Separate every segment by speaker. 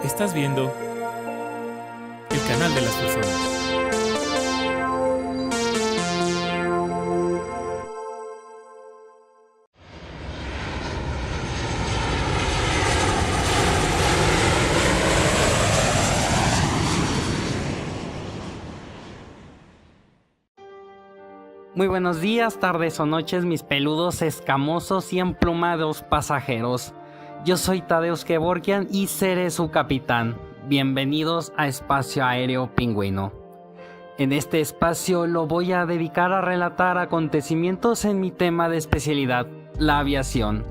Speaker 1: Estás viendo el canal de las personas.
Speaker 2: Muy buenos días, tardes o noches, mis peludos, escamosos y emplumados pasajeros. Yo soy Tadeusz Kevorkian y seré su capitán. Bienvenidos a Espacio Aéreo Pingüino. En este espacio lo voy a dedicar a relatar acontecimientos en mi tema de especialidad, la aviación,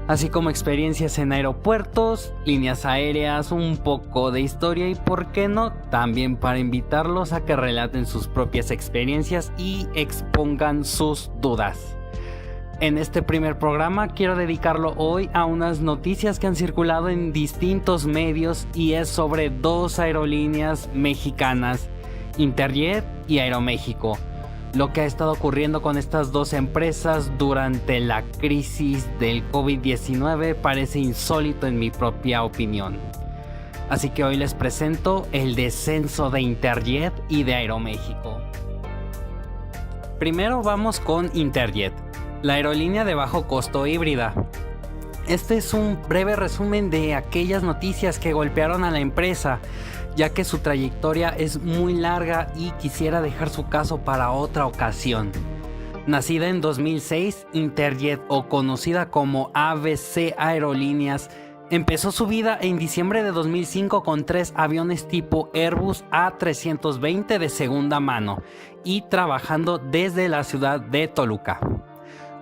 Speaker 2: así como experiencias en aeropuertos, líneas aéreas, un poco de historia y, por qué no, también para invitarlos a que relaten sus propias experiencias y expongan sus dudas. En este primer programa quiero dedicarlo hoy a unas noticias que han circulado en distintos medios y es sobre dos aerolíneas mexicanas, Interjet y Aeroméxico. Lo que ha estado ocurriendo con estas dos empresas durante la crisis del COVID-19 parece insólito en mi propia opinión. Así que hoy les presento el descenso de Interjet y de Aeroméxico. Primero vamos con Interjet, la aerolínea de bajo costo híbrida. Este es un breve resumen de aquellas noticias que golpearon a la empresa, ya que su trayectoria es muy larga y quisiera dejar su caso para otra ocasión. Nacida en 2006, Interjet, o conocida como ABC Aerolíneas, empezó su vida en diciembre de 2005 con 3 aviones tipo Airbus A320 de segunda mano y trabajando desde la ciudad de Toluca.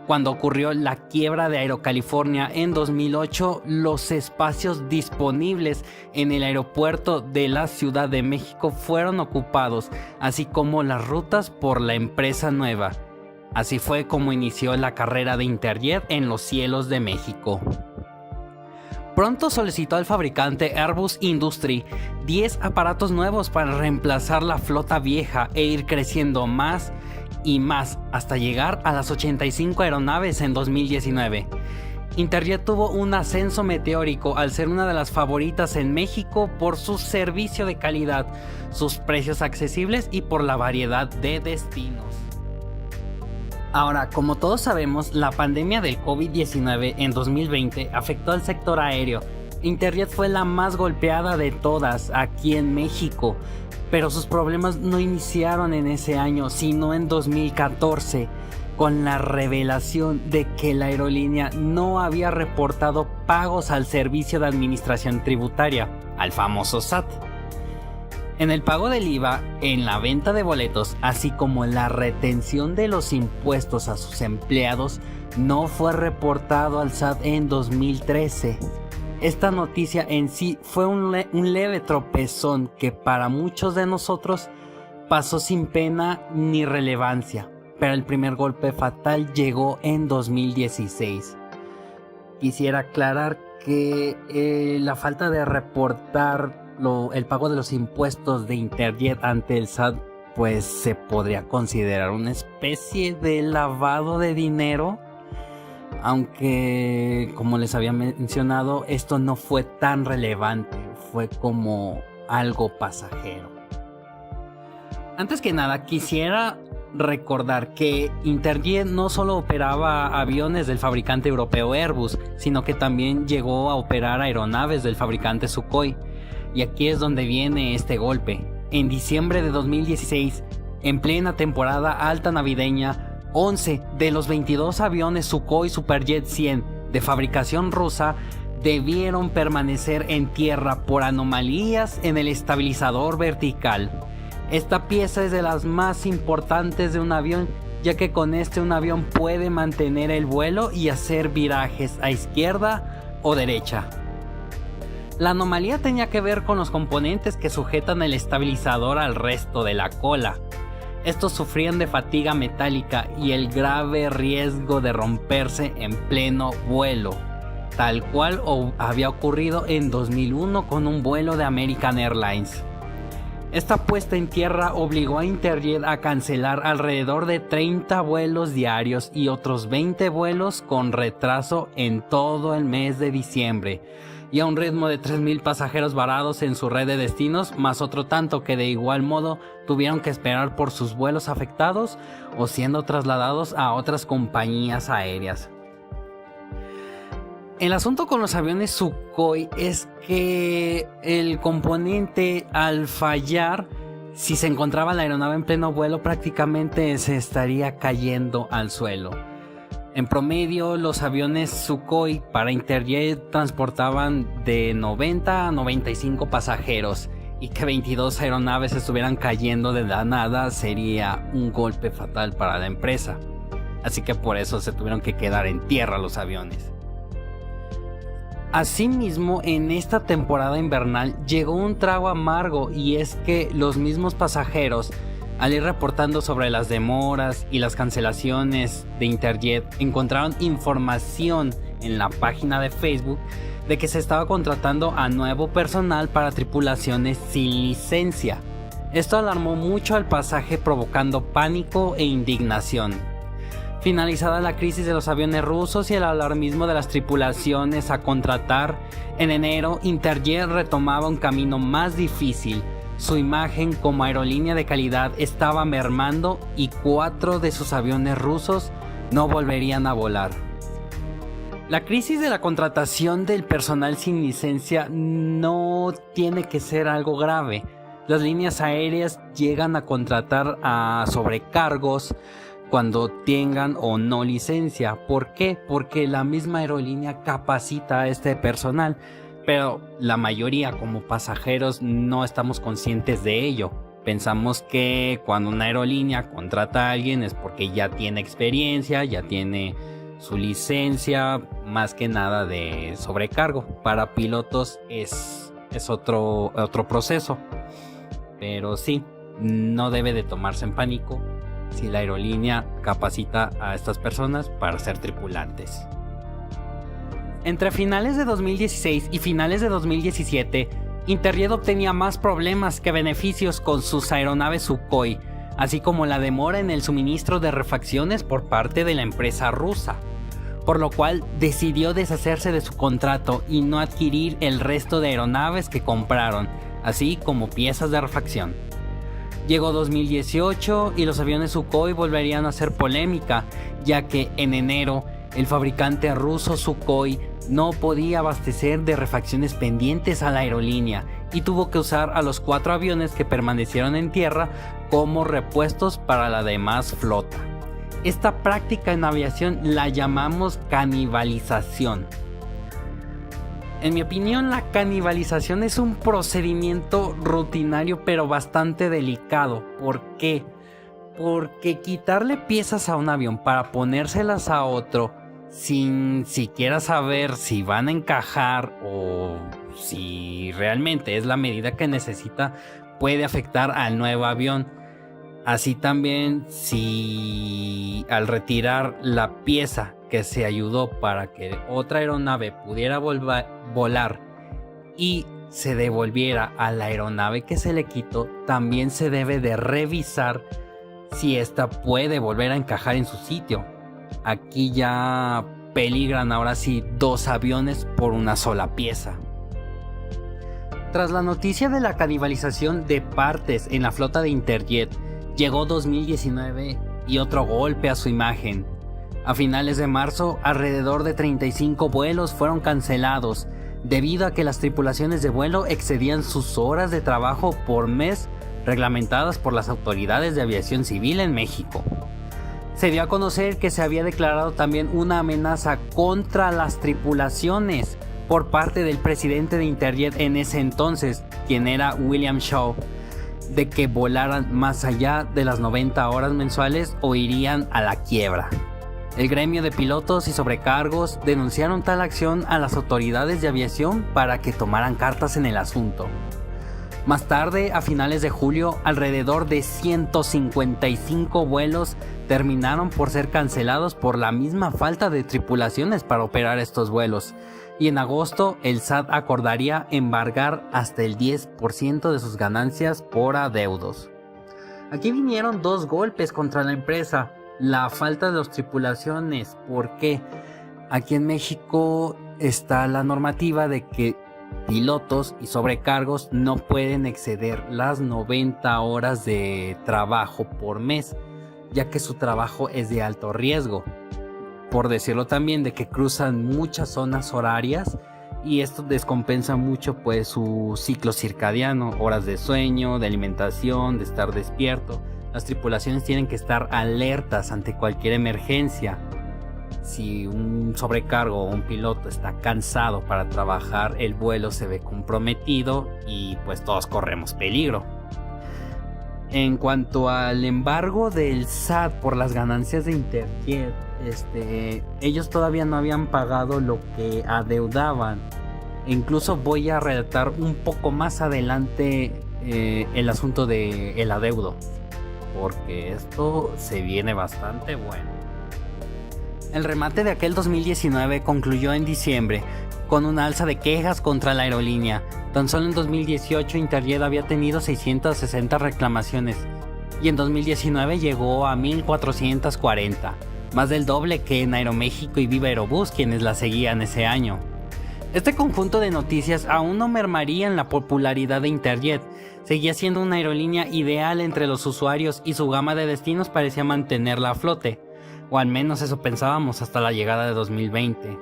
Speaker 2: Cuando ocurrió la quiebra de Aerocalifornia en 2008, los espacios disponibles en el aeropuerto de la Ciudad de México fueron ocupados, así como las rutas por la empresa nueva. Así fue como inició la carrera de Interjet en los cielos de México. Pronto solicitó al fabricante Airbus Industrie 10 aparatos nuevos para reemplazar la flota vieja e ir creciendo más y más hasta llegar a las 85 aeronaves en 2019. Interjet tuvo un ascenso meteórico al ser una de las favoritas en México por su servicio de calidad, sus precios accesibles y por la variedad de destinos. Ahora, como todos sabemos, la pandemia del COVID-19 en 2020 afectó al sector aéreo. Interjet fue la más golpeada de todas aquí en México, pero sus problemas no iniciaron en ese año, sino en 2014, con la revelación de que la aerolínea no había reportado pagos al Servicio de Administración Tributaria, al famoso SAT. En el pago del IVA, en la venta de boletos, así como la retención de los impuestos a sus empleados, no fue reportado al SAT en 2013. Esta noticia en sí fue un leve tropezón que para muchos de nosotros pasó sin pena ni relevancia, pero el primer golpe fatal llegó en 2016. Quisiera aclarar que la falta de reportar el pago de los impuestos de Interjet ante el SAT pues se podría considerar una especie de lavado de dinero, aunque como les había mencionado esto no fue tan relevante, fue como algo pasajero. Antes que nada quisiera recordar que Interjet no solo operaba aviones del fabricante europeo Airbus, sino que también llegó a operar aeronaves del fabricante Sukhoi. Y aquí es donde viene este golpe. En diciembre de 2016, en plena temporada alta navideña, 11 de los 22 aviones Sukhoi Superjet 100 de fabricación rusa debieron permanecer en tierra por anomalías en el estabilizador vertical. Esta pieza es de las más importantes de un avión, ya que con un avión puede mantener el vuelo y hacer virajes a izquierda o derecha. La anomalía tenía que ver con los componentes que sujetan el estabilizador al resto de la cola. Estos sufrían de fatiga metálica y el grave riesgo de romperse en pleno vuelo, tal cual había ocurrido en 2001 con un vuelo de American Airlines. Esta puesta en tierra obligó a Interjet a cancelar alrededor de 30 vuelos diarios y otros 20 vuelos con retraso en todo el mes de diciembre, y a un ritmo de 3,000 pasajeros varados en su red de destinos, más otro tanto que de igual modo tuvieron que esperar por sus vuelos afectados o siendo trasladados a otras compañías aéreas. El asunto con los aviones Sukhoi es que el componente, al fallar, si se encontraba la aeronave en pleno vuelo, prácticamente se estaría cayendo al suelo. En promedio, los aviones Sukhoi para Interjet transportaban de 90 a 95 pasajeros, y que 22 aeronaves estuvieran cayendo de la nada sería un golpe fatal para la empresa. Así que por eso se tuvieron que quedar en tierra los aviones. Asimismo, en esta temporada invernal llegó un trago amargo, y es que los mismos pasajeros, al ir reportando sobre las demoras y las cancelaciones de Interjet, encontraron información en la página de Facebook de que se estaba contratando a nuevo personal para tripulaciones sin licencia. Esto alarmó mucho al pasaje, provocando pánico e indignación. Finalizada la crisis de los aviones rusos y el alarmismo de las tripulaciones a contratar, en enero Interjet retomaba un camino más difícil. Su imagen como aerolínea de calidad estaba mermando y 4 de sus aviones rusos no volverían a volar. La crisis de la contratación del personal sin licencia no tiene que ser algo grave. Las líneas aéreas llegan a contratar a sobrecargos cuando tengan o no licencia. ¿Por qué? Porque la misma aerolínea capacita a este personal, pero la mayoría como pasajeros no estamos conscientes de ello. Pensamos que cuando una aerolínea contrata a alguien es porque ya tiene experiencia, ya tiene su licencia, más que nada de sobrecargo. Para pilotos es otro proceso, pero sí, no debe de tomarse en pánico si la aerolínea capacita a estas personas para ser tripulantes. Entre finales de 2016 y finales de 2017, Interjet obtenía más problemas que beneficios con sus aeronaves Sukhoi, así como la demora en el suministro de refacciones por parte de la empresa rusa, por lo cual decidió deshacerse de su contrato y no adquirir el resto de aeronaves que compraron, así como piezas de refacción. Llegó 2018 y los aviones Sukhoi volverían a ser polémica, ya que en enero el fabricante ruso Sukhoi no podía abastecer de refacciones pendientes a la aerolínea y tuvo que usar a los 4 aviones que permanecieron en tierra como repuestos para la demás flota. Esta práctica en aviación la llamamos canibalización. En mi opinión, la canibalización es un procedimiento rutinario pero bastante delicado. ¿Por qué? Porque quitarle piezas a un avión para ponérselas a otro sin siquiera saber si van a encajar o si realmente es la medida que necesita puede afectar al nuevo avión. Así también, si al retirar la pieza que se ayudó para que otra aeronave pudiera volar y se devolviera a la aeronave que se le quitó, también se debe de revisar si ésta puede volver a encajar en su sitio. Aquí ya peligran ahora sí 2 aviones por una sola pieza. Tras la noticia de la canibalización de partes en la flota de Interjet, llegó 2019 y otro golpe a su imagen. A finales de marzo, alrededor de 35 vuelos fueron cancelados, debido a que las tripulaciones de vuelo excedían sus horas de trabajo por mes reglamentadas por las autoridades de aviación civil en México. Se dio a conocer que se había declarado también una amenaza contra las tripulaciones por parte del presidente de Interjet en ese entonces, quien era William Shaw, de que volaran más allá de las 90 horas mensuales o irían a la quiebra. El gremio de pilotos y sobrecargos denunciaron tal acción a las autoridades de aviación para que tomaran cartas en el asunto. Más tarde, a finales de julio, alrededor de 155 vuelos terminaron por ser cancelados por la misma falta de tripulaciones para operar estos vuelos. Y en agosto, el SAT acordaría embargar hasta el 10% de sus ganancias por adeudos. Aquí vinieron 2 golpes contra la empresa. La falta de las tripulaciones. ¿Por qué? Aquí en México está la normativa de que Pilotos y sobrecargos no pueden exceder las 90 horas de trabajo por mes, ya que su trabajo es de alto riesgo. Por decirlo también, de que cruzan muchas zonas horarias y esto descompensa mucho pues su ciclo circadiano, horas de sueño, de alimentación, de estar despierto. Las tripulaciones tienen que estar alertas ante cualquier emergencia. Si un sobrecargo o un piloto está cansado para trabajar, el vuelo se ve comprometido y pues todos corremos peligro. En cuanto al embargo del SAT por las ganancias de Interjet, ellos todavía no habían pagado lo que adeudaban. Incluso voy a relatar un poco más adelante el asunto del adeudo, porque esto se viene bastante bueno. El remate de aquel 2019 concluyó en diciembre con una alza de quejas contra la aerolínea. Tan solo en 2018 Interjet había tenido 660 reclamaciones y en 2019 llegó a 1440, más del doble que en Aeroméxico y Viva Aerobús, quienes la seguían ese año. Este conjunto de noticias aún no mermarían la popularidad de Interjet. Seguía siendo una aerolínea ideal entre los usuarios y su gama de destinos parecía mantenerla a flote, o al menos eso pensábamos hasta la llegada de 2020.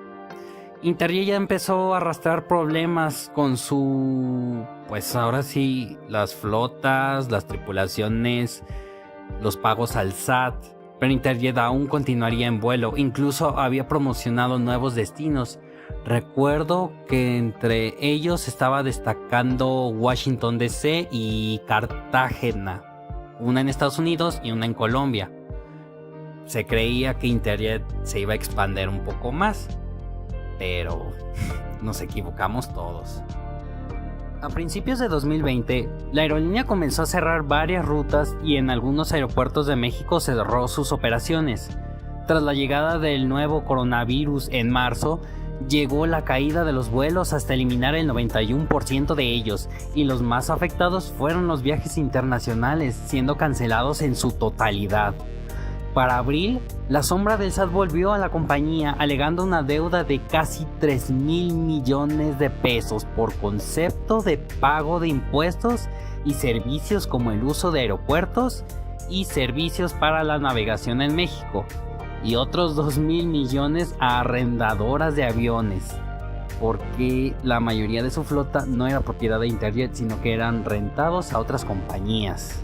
Speaker 2: Interjet ya empezó a arrastrar problemas con pues ahora sí, las flotas, las tripulaciones, los pagos al SAT, pero Interjet aún continuaría en vuelo, incluso había promocionado nuevos destinos. Recuerdo que entre ellos estaba destacando Washington DC y Cartagena, una en Estados Unidos y una en Colombia. Se creía que Interjet se iba a expandir un poco más, pero nos equivocamos todos. A principios de 2020, la aerolínea comenzó a cerrar varias rutas y en algunos aeropuertos de México cerró sus operaciones. Tras la llegada del nuevo coronavirus en marzo, llegó la caída de los vuelos hasta eliminar el 91% de ellos, y los más afectados fueron los viajes internacionales, siendo cancelados en su totalidad. Para abril, la sombra del SAT volvió a la compañía alegando una deuda de casi 3,000 millones de pesos por concepto de pago de impuestos y servicios como el uso de aeropuertos y servicios para la navegación en México, y otros 2,000 millones a arrendadoras de aviones, porque la mayoría de su flota no era propiedad de Interjet, sino que eran rentados a otras compañías.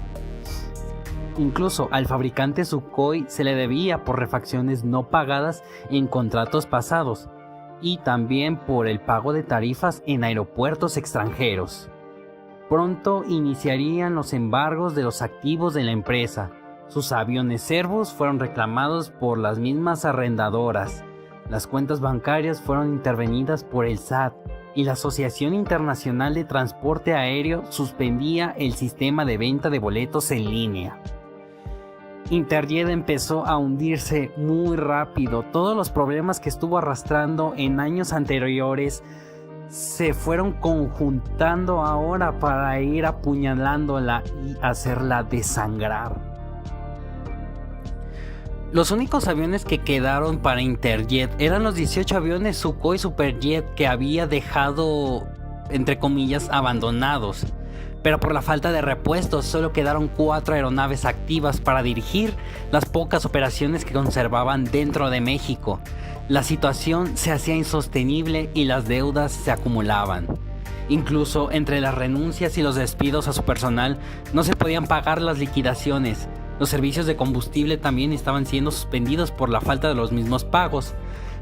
Speaker 2: Incluso al fabricante Sukhoi se le debía por refacciones no pagadas en contratos pasados y también por el pago de tarifas en aeropuertos extranjeros. Pronto iniciarían los embargos de los activos de la empresa. Sus aviones Airbus fueron reclamados por las mismas arrendadoras. Las cuentas bancarias fueron intervenidas por el SAT y la Asociación Internacional de Transporte Aéreo suspendía el sistema de venta de boletos en línea. Interjet empezó a hundirse muy rápido. Todos los problemas que estuvo arrastrando en años anteriores se fueron conjuntando ahora para ir apuñalándola y hacerla desangrar. Los únicos aviones que quedaron para Interjet eran los 18 aviones Sukhoi Superjet que había dejado, entre comillas, abandonados. Pero por la falta de repuestos solo quedaron 4 aeronaves activas para dirigir las pocas operaciones que conservaban dentro de México. La situación se hacía insostenible y las deudas se acumulaban. Incluso entre las renuncias y los despidos a su personal no se podían pagar las liquidaciones. Los servicios de combustible también estaban siendo suspendidos por la falta de los mismos pagos.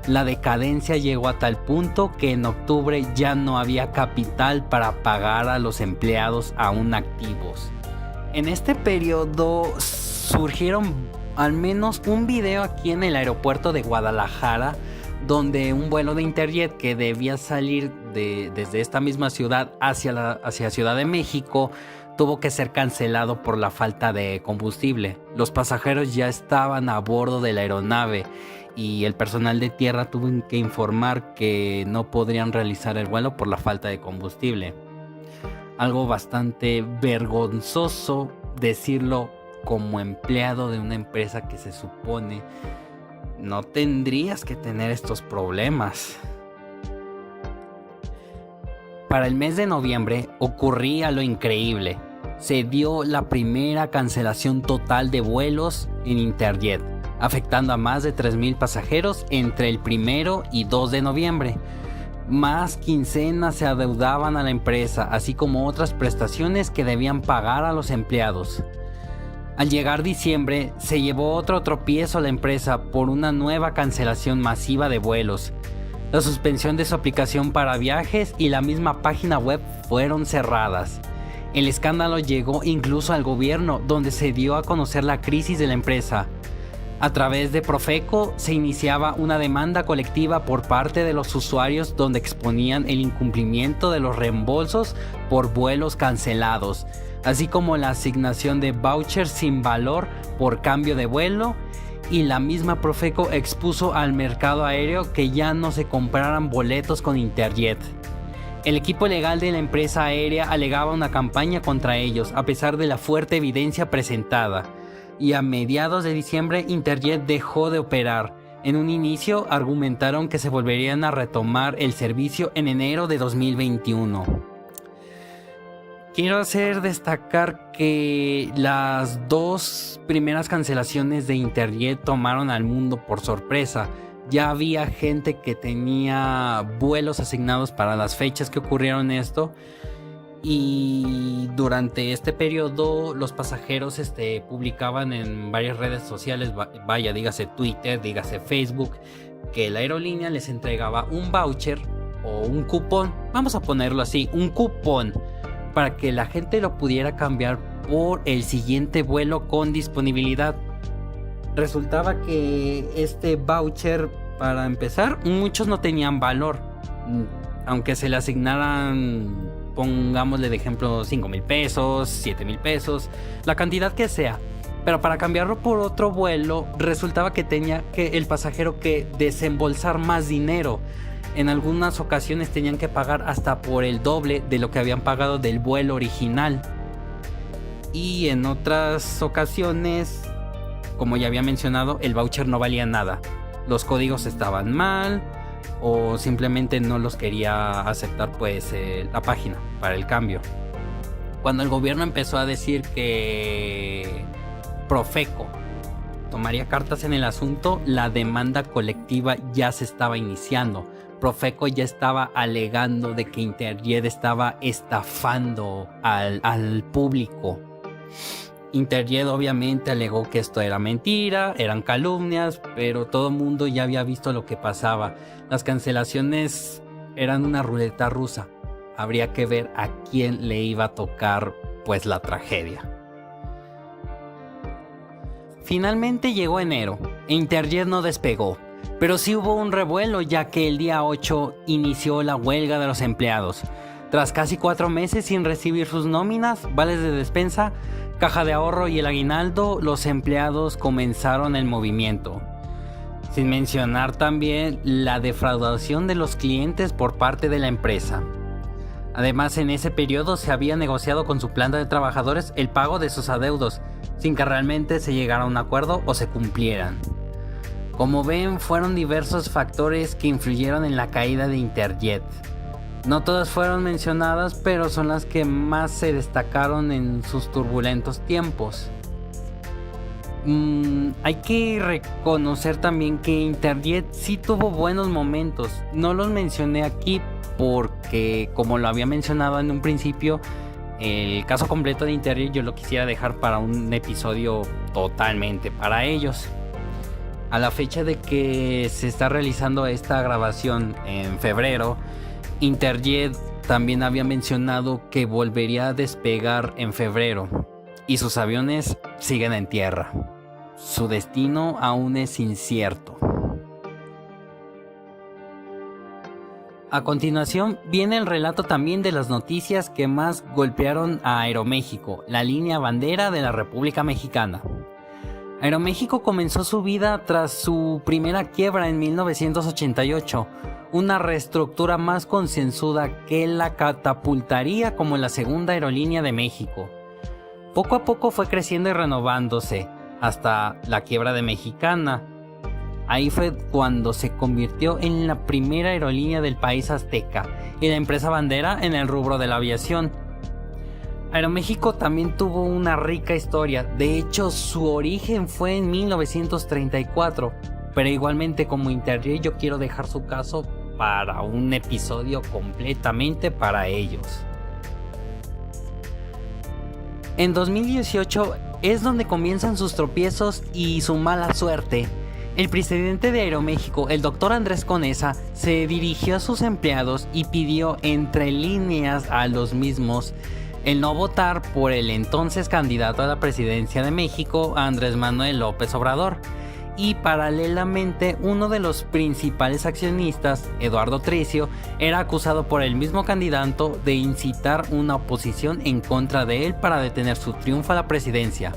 Speaker 2: La decadencia llegó a tal punto que en octubre ya no había capital para pagar a los empleados aún activos. En este periodo surgieron al menos un video aquí en el aeropuerto de Guadalajara, donde un vuelo de Interjet que debía salir desde esta misma ciudad hacia Ciudad de México tuvo que ser cancelado por la falta de combustible. Los pasajeros ya estaban a bordo de la aeronave y el personal de tierra tuvo que informar que no podrían realizar el vuelo por la falta de combustible. Algo bastante vergonzoso decirlo como empleado de una empresa que se supone no tendrías que tener estos problemas. Para el mes de noviembre ocurría lo increíble. Se dio la primera cancelación total de vuelos en Interjet, afectando a más de 3,000 pasajeros entre el 1 y 2 de noviembre. Más quincenas se adeudaban a la empresa, así como otras prestaciones que debían pagar a los empleados. Al llegar diciembre, se llevó otro tropiezo a la empresa por una nueva cancelación masiva de vuelos. La suspensión de su aplicación para viajes y la misma página web fueron cerradas. El escándalo llegó incluso al gobierno, donde se dio a conocer la crisis de la empresa. A través de Profeco se iniciaba una demanda colectiva por parte de los usuarios donde exponían el incumplimiento de los reembolsos por vuelos cancelados, así como la asignación de vouchers sin valor por cambio de vuelo, y la misma Profeco expuso al mercado aéreo que ya no se compraran boletos con Interjet. El equipo legal de la empresa aérea alegaba una campaña contra ellos a pesar de la fuerte evidencia presentada. Y a mediados de diciembre Interjet dejó de operar. En un inicio argumentaron que se volverían a retomar el servicio en enero de 2021. Quiero hacer destacar que las 2 primeras cancelaciones de Interjet tomaron al mundo por sorpresa. Ya había gente que tenía vuelos asignados para las fechas que ocurrieron esto. Y durante este periodo los pasajeros publicaban en varias redes sociales, vaya, dígase Twitter, dígase Facebook, que la aerolínea les entregaba un voucher o un cupón, vamos a ponerlo así, un cupón, para que la gente lo pudiera cambiar por el siguiente vuelo con disponibilidad. Resultaba que este voucher, para empezar, muchos no tenían valor, aunque se le asignaran, pongámosle de ejemplo, 5,000 pesos, 7,000 pesos, la cantidad que sea. Pero para cambiarlo por otro vuelo, resultaba que tenía que el pasajero que desembolsar más dinero. En algunas ocasiones tenían que pagar hasta por el doble de lo que habían pagado del vuelo original. Y en otras ocasiones, como ya había mencionado, el voucher no valía nada. Los códigos estaban mal, o simplemente no los quería aceptar la página para el cambio. Cuando el gobierno empezó a decir que Profeco tomaría cartas en el asunto, la demanda colectiva ya se estaba iniciando. Profeco ya estaba alegando de que Interjet estaba estafando al público. Interjet obviamente alegó que esto era mentira, eran calumnias, pero todo el mundo ya había visto lo que pasaba. Las cancelaciones eran una ruleta rusa. Habría que ver a quién le iba a tocar la tragedia. Finalmente llegó enero e Interjet no despegó, pero sí hubo un revuelo, ya que el día 8 inició la huelga de los empleados. Tras casi 4 meses sin recibir sus nóminas, vales de despensa, caja de ahorro y el aguinaldo, los empleados comenzaron el movimiento. Sin mencionar también la defraudación de los clientes por parte de la empresa. Además, en ese periodo se había negociado con su planta de trabajadores el pago de sus adeudos, sin que realmente se llegara a un acuerdo o se cumplieran. Como ven, fueron diversos factores que influyeron en la caída de Interjet. No todas fueron mencionadas, pero son las que más se destacaron en sus turbulentos tiempos. Hay que reconocer también que Interjet sí tuvo buenos momentos. No los mencioné aquí porque, como lo había mencionado en un principio, el caso completo de Interjet yo lo quisiera dejar para un episodio totalmente para ellos. A la fecha de que se está realizando esta grabación en febrero, Interjet también había mencionado que volvería a despegar en febrero y sus aviones siguen en tierra. Su destino aún es incierto. A continuación viene el relato también de las noticias que más golpearon a Aeroméxico, la línea bandera de la República Mexicana. Aeroméxico comenzó su vida tras su primera quiebra en 1988, una reestructura más concienzuda que la catapultaría como la segunda aerolínea de México. Poco a poco fue creciendo y renovándose, hasta la quiebra de Mexicana. Ahí fue cuando se convirtió en la primera aerolínea del país azteca y la empresa bandera en el rubro de la aviación. Aeroméxico también tuvo una rica historia. De hecho, su origen fue en 1934, pero igualmente como Interjet yo quiero dejar su caso para un episodio completamente para ellos. En 2018 es donde comienzan sus tropiezos y su mala suerte. El presidente de Aeroméxico, el doctor Andrés Conesa, se dirigió a sus empleados y pidió entre líneas a los mismos el no votar por el entonces candidato a la presidencia de México, Andrés Manuel López Obrador. Y paralelamente, uno de los principales accionistas, Eduardo Tricio, era acusado por el mismo candidato de incitar una oposición en contra de él para detener su triunfo a la presidencia.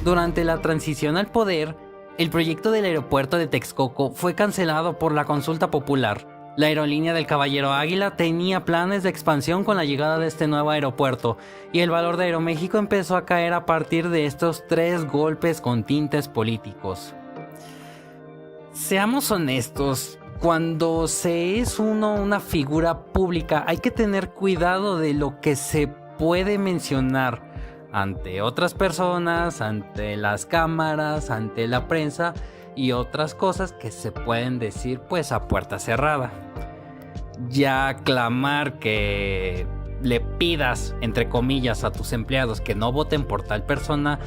Speaker 2: Durante la transición al poder, el proyecto del aeropuerto de Texcoco fue cancelado por la consulta popular. La aerolínea del Caballero Águila tenía planes de expansión con la llegada de este nuevo aeropuerto, y el valor de Aeroméxico empezó a caer a partir de estos 3 golpes con tintes políticos. Seamos honestos, cuando se es una figura pública hay que tener cuidado de lo que se puede mencionar ante otras personas, ante las cámaras, ante la prensa y otras cosas que se pueden decir pues a puerta cerrada. Ya clamar que le pidas entre comillas a tus empleados que no voten por tal persona,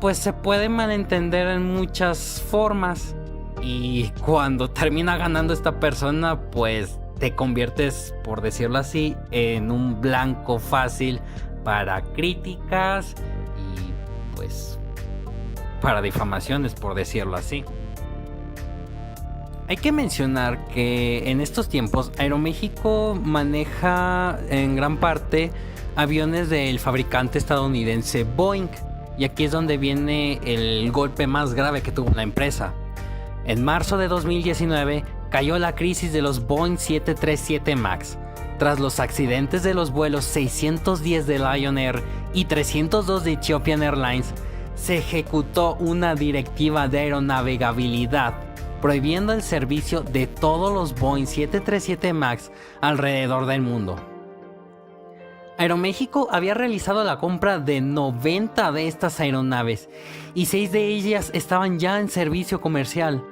Speaker 2: pues se puede malentender en muchas formas, y cuando termina ganando esta persona pues te conviertes, por decirlo así, en un blanco fácil para críticas y pues para difamaciones, por decirlo así. Hay que mencionar que en estos tiempos Aeroméxico maneja en gran parte aviones del fabricante estadounidense Boeing, y aquí es donde viene el golpe más grave que tuvo la empresa. En marzo de 2019 cayó la crisis de los Boeing 737 MAX. Tras los accidentes de los vuelos 610 de Lion Air y 302 de Ethiopian Airlines, se ejecutó una directiva de aeronavegabilidad prohibiendo el servicio de todos los Boeing 737 MAX alrededor del mundo. Aeroméxico había realizado la compra de 90 de estas aeronaves y 6 de ellas estaban ya en servicio comercial.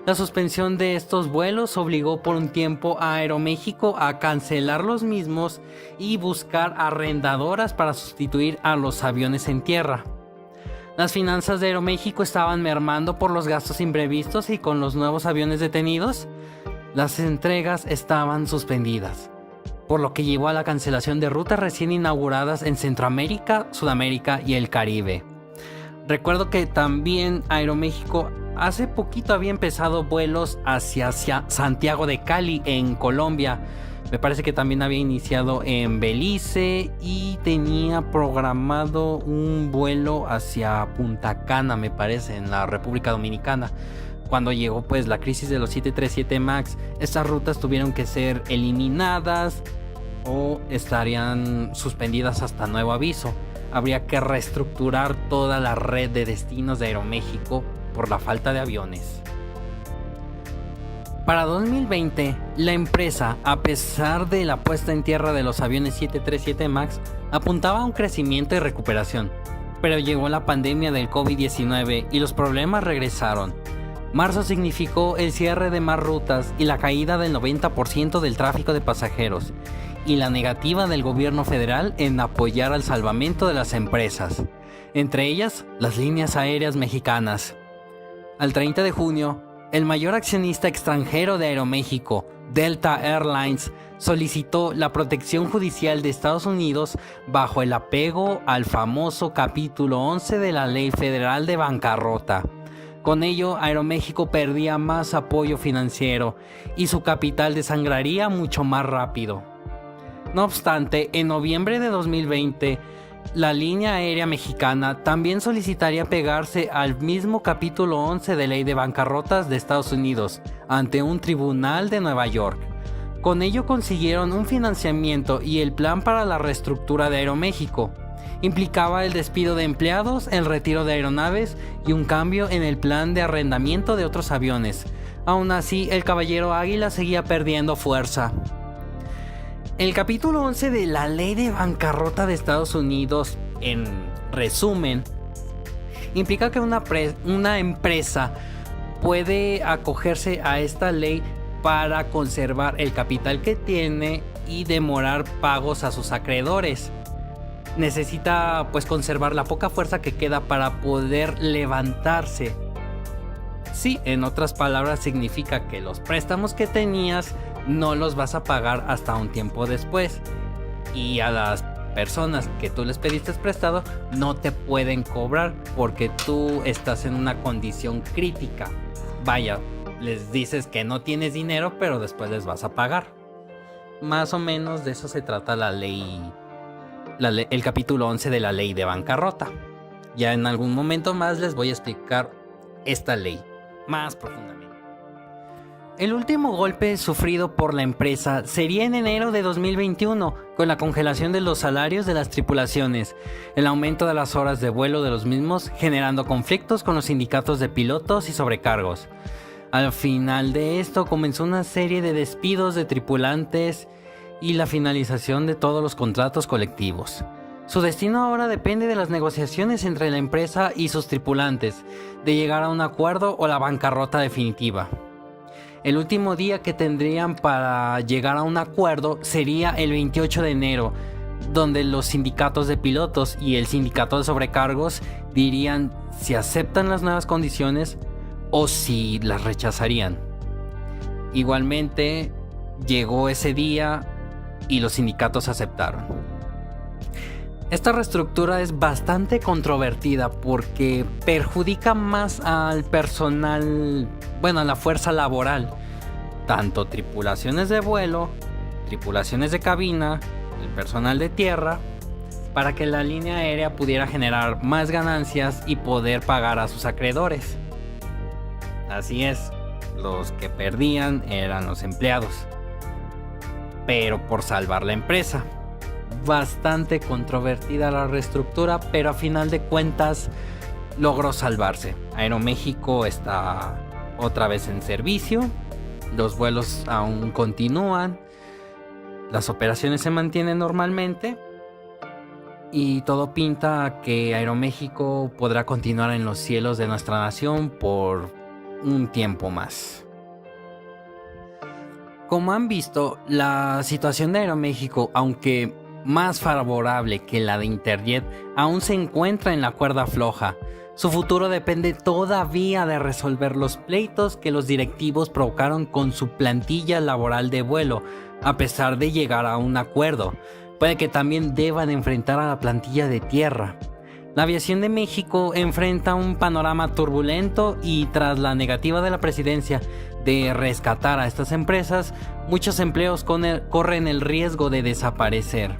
Speaker 2: La suspensión de estos vuelos obligó por un tiempo a Aeroméxico a cancelar los mismos y buscar arrendadoras para sustituir a los aviones en tierra. Las finanzas de Aeroméxico estaban mermando por los gastos imprevistos, y con los nuevos aviones detenidos, las entregas estaban suspendidas, por lo que llevó a la cancelación de rutas recién inauguradas en Centroamérica, Sudamérica y el Caribe. Recuerdo que también Aeroméxico hace poquito había empezado vuelos hacia Santiago de Cali en Colombia. Me parece que también había iniciado en Belice y tenía programado un vuelo hacia Punta Cana, me parece, en la República Dominicana. Cuando llegó pues la crisis de los 737 MAX, estas rutas tuvieron que ser eliminadas o estarían suspendidas hasta nuevo aviso. Habría que reestructurar toda la red de destinos de Aeroméxico por la falta de aviones. Para 2020, la empresa, a pesar de la puesta en tierra de los aviones 737 MAX, apuntaba a un crecimiento y recuperación, pero llegó la pandemia del COVID-19 y los problemas regresaron. Marzo significó el cierre de más rutas y la caída del 90% del tráfico de pasajeros, y la negativa del gobierno federal en apoyar al salvamento de las empresas, entre ellas las líneas aéreas mexicanas. Al 30 de junio, el mayor accionista extranjero de Aeroméxico, Delta Airlines, solicitó la protección judicial de Estados Unidos bajo el apego al famoso capítulo 11 de la Ley Federal de Bancarrota. Con ello, Aeroméxico perdía más apoyo financiero y su capital desangraría mucho más rápido. No obstante, en noviembre de 2020, la línea aérea mexicana también solicitaría pegarse al mismo capítulo 11 de Ley de Bancarrotas de Estados Unidos ante un tribunal de Nueva York. Con ello consiguieron un financiamiento y el plan para la reestructura de Aeroméxico, Implicaba el despido de empleados, el retiro de aeronaves y un cambio en el plan de arrendamiento de otros aviones. Aún así, el Caballero Águila seguía perdiendo fuerza. El capítulo 11 de la Ley de Bancarrota de Estados Unidos, en resumen, implica que una empresa puede acogerse a esta ley para conservar el capital que tiene y demorar pagos a sus acreedores. Necesita pues conservar la poca fuerza que queda para poder levantarse. Sí, en otras palabras significa que los préstamos que tenías no los vas a pagar hasta un tiempo después. Y a las personas que tú les pediste prestado no te pueden cobrar porque tú estás en una condición crítica. Vaya, les dices que no tienes dinero, pero después les vas a pagar. Más o menos de eso se trata el capítulo 11 de la Ley de Bancarrota. Ya en algún momento más les voy a explicar esta ley más profundamente. El último golpe sufrido por la empresa sería en enero de 2021, con la congelación de los salarios de las tripulaciones, el aumento de las horas de vuelo de los mismos, generando conflictos con los sindicatos de pilotos y sobrecargos. Al final de esto comenzó una serie de despidos de tripulantes y la finalización de todos los contratos colectivos. Su destino ahora depende de las negociaciones entre la empresa y sus tripulantes, de llegar a un acuerdo o la bancarrota definitiva. El último día que tendrían para llegar a un acuerdo sería el 28 de enero, donde los sindicatos de pilotos y el sindicato de sobrecargos dirían si aceptan las nuevas condiciones o si las rechazarían. Igualmente, llegó ese día y los sindicatos aceptaron. Esta reestructura es bastante controvertida porque perjudica más al personal, a la fuerza laboral, tanto tripulaciones de vuelo, tripulaciones de cabina, el personal de tierra, para que la línea aérea pudiera generar más ganancias y poder pagar a sus acreedores. Así es, los que perdían eran los empleados, pero por salvar la empresa. Bastante controvertida la reestructura, pero a final de cuentas logró salvarse. Aeroméxico está otra vez en servicio, los vuelos aún continúan, las operaciones se mantienen normalmente y todo pinta a que Aeroméxico podrá continuar en los cielos de nuestra nación por un tiempo más. Como han visto, la situación de Aeroméxico, aunque más favorable que la de Interjet, aún se encuentra en la cuerda floja. Su futuro depende todavía de resolver los pleitos que los directivos provocaron con su plantilla laboral de vuelo, a pesar de llegar a un acuerdo. Puede que también deban enfrentar a la plantilla de tierra. La aviación de México enfrenta un panorama turbulento y tras la negativa de la presidencia de rescatar a estas empresas, muchos empleos corren el riesgo de desaparecer.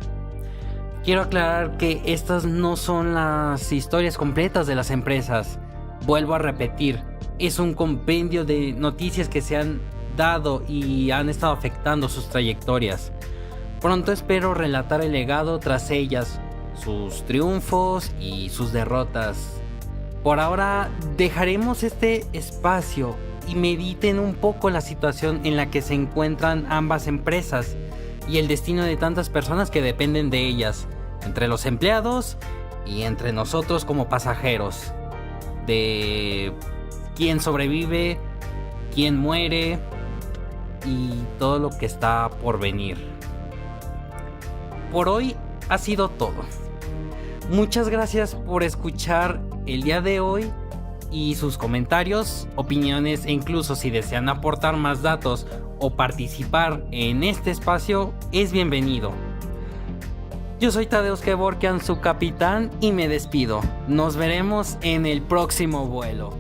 Speaker 2: Quiero aclarar que estas no son las historias completas de las empresas. Vuelvo a repetir, es un compendio de noticias que se han dado y han estado afectando sus trayectorias. Pronto espero relatar el legado tras ellas, sus triunfos y sus derrotas. Por ahora dejaremos este espacio y mediten un poco la situación en la que se encuentran ambas empresas y el destino de tantas personas que dependen de ellas, entre los empleados y entre nosotros como pasajeros, de quién sobrevive, quién muere y todo lo que está por venir. Por hoy ha sido todo. Muchas gracias por escuchar el día de hoy y sus comentarios, opiniones e incluso si desean aportar más datos o participar en este espacio es bienvenido. Yo soy Tadeusz Kevorkian, su capitán, y me despido. Nos veremos en el próximo vuelo.